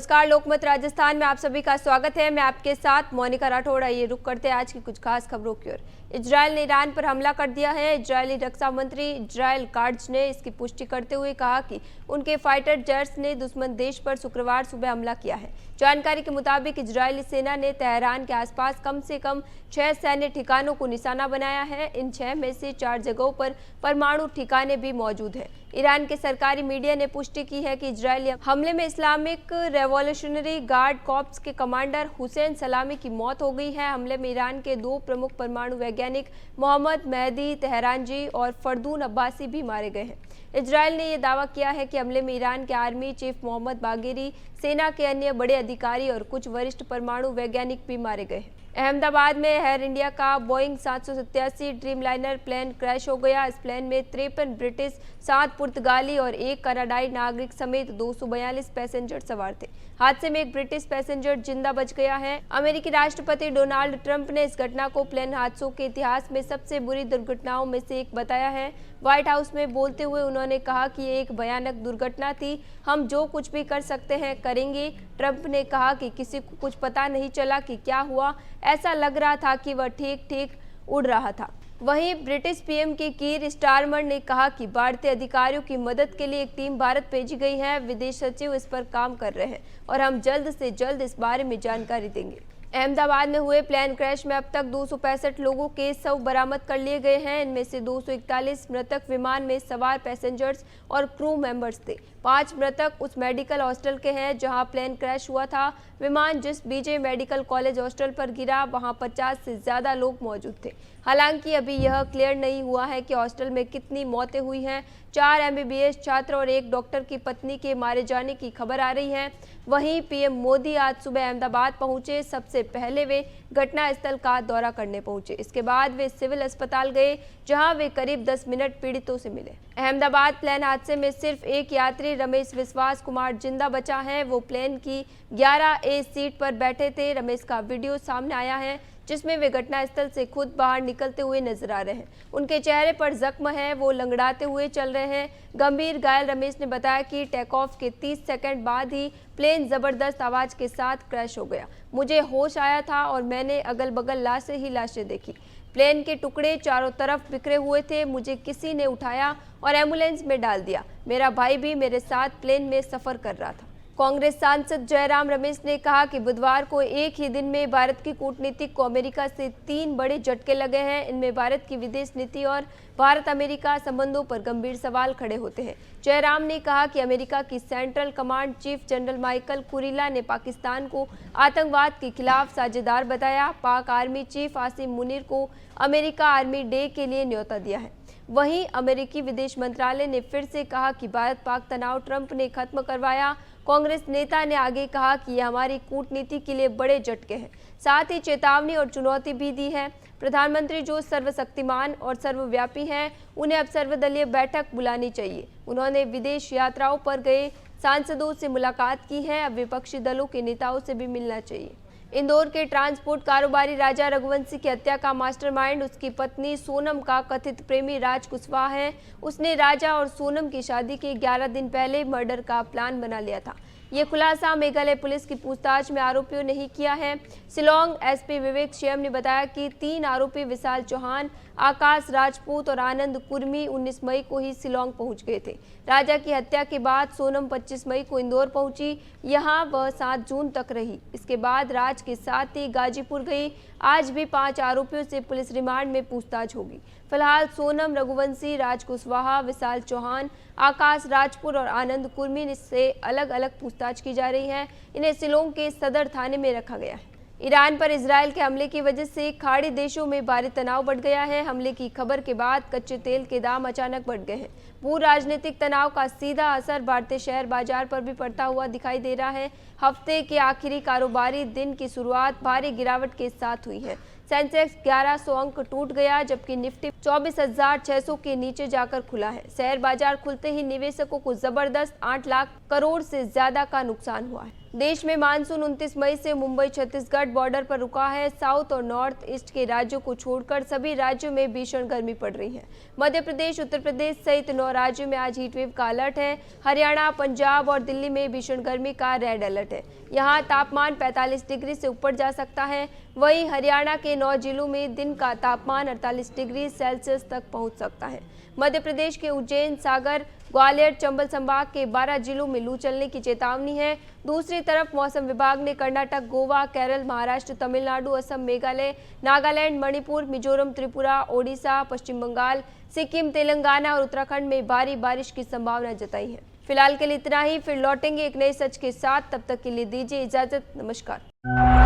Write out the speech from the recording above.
नमस्कार, लोकमत राजस्थान में आप सभी का स्वागत है। मैं आपके साथ मोनिका राठौड़। आइए रुक करते हैं आज की कुछ खास खबरों की ओर। इजरायल ने ईरान पर हमला कर दिया है। इजरायली रक्षा मंत्री इजराइल काट्ज ने इसकी पुष्टि करते हुए कहा कि उनके फाइटर जेट्स ने दुश्मन देश पर शुक्रवार सुबह हमला किया है। जानकारी के मुताबिक इजरायली सेना ने तेहरान के आसपास कम से कम 6 सैन्य ठिकानों को निशाना बनाया है। इन 6 में से 4 जगहों पर परमाणु ठिकाने भी मौजूद हैं। ईरान के सरकारी मीडिया ने पुष्टि की है कि इजरायली हमले में इस्लामिक रेवोल्यूशनरी गार्ड कॉर्प्स के कमांडर हुसैन सलामी की मौत हो गई है। हमले में ईरान के 2 प्रमुख परमाणु वैज्ञानिक मोहम्मद मेहदी तेहरानजी और फरदून अब्बासी भी मारे गए हैं। इजरायल ने यह दावा किया है कि हमले में ईरान के आर्मी चीफ मोहम्मद बागेरी, सेना के अन्य बड़े अधिकारी और कुछ वरिष्ठ परमाणु वैज्ञानिक भी मारे गए हैं। अहमदाबाद में एयर इंडिया का बोइंग 787 ड्रीमलाइनर प्लेन क्रैश हो गया। इस प्लेन में 53 ब्रिटिश, 7 पुर्तगाली और 1 कनाडाई नागरिक समेत 242 पैसेंजर सवार थे। हादसे में एक ब्रिटिश पैसेंजर जिंदा बच गया है। अमेरिकी राष्ट्रपति डोनाल्ड ट्रंप ने इस घटना को प्लेन हादसों के इतिहास में सबसे बुरी दुर्घटनाओं में से एक बताया है। व्हाइट हाउस में बोलते हुए उन्होंने कहा कि ये एक भयानक दुर्घटना थी, हम जो कुछ भी कर सकते हैं करेंगे। ट्रंप ने कहा कि किसी को कुछ पता नहीं चला कि क्या हुआ, ऐसा लग रहा था कि वह ठीक ठीक उड़ रहा था। वहीं ब्रिटिश पीएम की कीर स्टारमर ने कहा कि भारतीय अधिकारियों की मदद के लिए एक टीम भारत भेजी गई है। विदेश सचिव इस पर काम कर रहे हैं और हम जल्द से जल्द इस बारे में जानकारी देंगे। अहमदाबाद में हुए प्लेन क्रैश में अब तक 265 लोगों के शव बरामद कर लिए गए हैं। इनमें से 241 मृतक विमान में सवार पैसेंजर्स और क्रू मेंबर्स थे। 5 मृतक उस मेडिकल हॉस्टल के हैं जहां प्लेन क्रैश हुआ था। विमान जिस बीजे मेडिकल कॉलेज हॉस्टल पर गिरा वहां 50 से ज्यादा लोग मौजूद थे। हालांकि अभी यह क्लियर नहीं हुआ है कि हॉस्टल में कितनी मौतें हुई हैं। 4 MBBS छात्र और 1 डॉक्टर की पत्नी के मारे जाने की खबर आ रही है। वहीं पीएम मोदी आज सुबह अहमदाबाद पहुंचे। सबसे पहले वे घटनास्थल का दौरा करने पहुंचे। इसके बाद वे सिविल अस्पताल गए जहां वे करीब 10 मिनट पीड़ितों से मिले। अहमदाबाद प्लेन हादसे में सिर्फ एक यात्री रमेश विश्वास कुमार जिंदा बचा है। वो प्लेन की 11A सीट पर बैठे थे। रमेश का वीडियो सामने आया है जिसमें वे घटनास्थल से खुद बाहर निकलते हुए नजर आ रहे हैं। उनके चेहरे पर जख्म है, वो लंगड़ाते हुए चल रहे हैं। गंभीर घायल रमेश ने बताया कि टेक ऑफ के 30 सेकंड बाद ही प्लेन जबरदस्त आवाज के साथ क्रैश हो गया। मुझे होश आया था और मैंने अगल बगल लाशें ही लाशें देखी। प्लेन के टुकड़े चारों तरफ बिखरे हुए थे। मुझे किसी ने उठाया और एम्बुलेंस में डाल दिया। मेरा भाई भी मेरे साथ प्लेन में सफर कर रहा था। कांग्रेस सांसद जयराम रमेश ने कहा कि बुधवार को एक ही दिन में भारत की कूटनीति को अमेरिका से 3 बड़े झटके लगे हैं। इनमें भारत की विदेश नीति और भारत अमेरिका संबंधों पर गंभीर सवाल खड़े होते हैं। जयराम ने कहा कि अमेरिका की central command chief general Michael Kurilla ने पाकिस्तान को आतंकवाद के खिलाफ साझेदार बताया। पाक आर्मी चीफ आसिम मुनीर को अमेरिका आर्मी डे के लिए न्योता दिया है। वहीं अमेरिकी विदेश मंत्रालय ने फिर से कहा कि भारत पाक तनाव ट्रंप ने खत्म करवाया। कांग्रेस नेता ने आगे कहा कि यह हमारी कूटनीति के लिए बड़े झटके हैं। साथ ही चेतावनी और चुनौती भी दी है। प्रधानमंत्री जो सर्वशक्तिमान और सर्वव्यापी हैं, उन्हें अब सर्वदलीय बैठक बुलानी चाहिए। उन्होंने विदेश यात्राओं पर गए सांसदों से मुलाकात की है। अब विपक्षी दलों के नेताओं से भी मिलना चाहिए। इंदौर के ट्रांसपोर्ट कारोबारी राजा रघुवंशी की हत्या का मास्टरमाइंड उसकी पत्नी सोनम का कथित प्रेमी राज कुशवाहा है। उसने राजा और सोनम की शादी के 11 दिन पहले मर्डर का प्लान बना लिया था। ये खुलासा मेघालय पुलिस की पूछताछ में आरोपियों ने ही किया है। शिलोंग SP विवेक श्याम ने बताया कि 3 आरोपी विशाल चौहान, आकाश राजपूत और आनंद कुर्मी 19 मई को ही शिलोंग पहुंच गए थे। राजा की हत्या के बाद सोनम 25 मई को इंदौर पहुंची। यहां वह 7 जून तक रही। इसके बाद राज के साथ ही गाजीपुर गई। आज भी 5 आरोपियों से पुलिस रिमांड में पूछताछ होगी। फिलहाल सोनम, रघुवंशी, राज कुशवाहा, विशाल चौहान, आकाश राजपुर और आनंद कुर्मी से अलग अलग पूछताछ की जा रही है। इन्हें शिलोंग के सदर थाने में रखा गया है। ईरान पर इजरायल के हमले की वजह से खाड़ी देशों में भारी तनाव बढ़ गया है। हमले की खबर के बाद कच्चे तेल के दाम अचानक बढ़ गए हैं। भू राजनीतिक तनाव का सीधा असर भारतीय शेयर बाजार पर भी पड़ता हुआ दिखाई दे रहा है। हफ्ते के आखिरी कारोबारी दिन की शुरुआत भारी गिरावट के साथ हुई है। सेंसेक्स 1100 अंक टूट गया जबकि निफ्टी 24,600 के नीचे जाकर खुला है। शेयर बाजार खुलते ही निवेशकों को जबरदस्त 8 लाख करोड़ से ज्यादा का नुकसान हुआ है। देश में मानसून 29 मई से मुंबई छत्तीसगढ़ बॉर्डर पर रुका है। साउथ और नॉर्थ ईस्ट के राज्यों को छोड़कर सभी राज्यों में भीषण गर्मी पड़ रही है। मध्य प्रदेश, उत्तर प्रदेश सहित 9 राज्यों में आज हीटवेव का अलर्ट है। हरियाणा, पंजाब और दिल्ली में भीषण गर्मी का रेड अलर्ट है। यहाँ तापमान 45 डिग्री से ऊपर जा सकता है। वहीं हरियाणा के 9 जिलों में दिन का तापमान 48 डिग्री सेल्सियस तक पहुँच सकता है। मध्य प्रदेश के उज्जैन, सागर, ग्वालियर, चंबल संभाग के 12 जिलों में लू चलने की चेतावनी है। दूसरी तरफ मौसम विभाग ने कर्नाटक, गोवा, केरल, महाराष्ट्र, तमिलनाडु, असम, मेघालय, नागालैंड, मणिपुर, मिजोरम, त्रिपुरा, ओडिशा, पश्चिम बंगाल, सिक्किम, तेलंगाना और उत्तराखंड में भारी बारिश की संभावना जताई है। फिलहाल के लिए इतना ही, फिर लौटेंगे एक नए सच के साथ। तब तक के लिए दीजिए इजाजत। नमस्कार।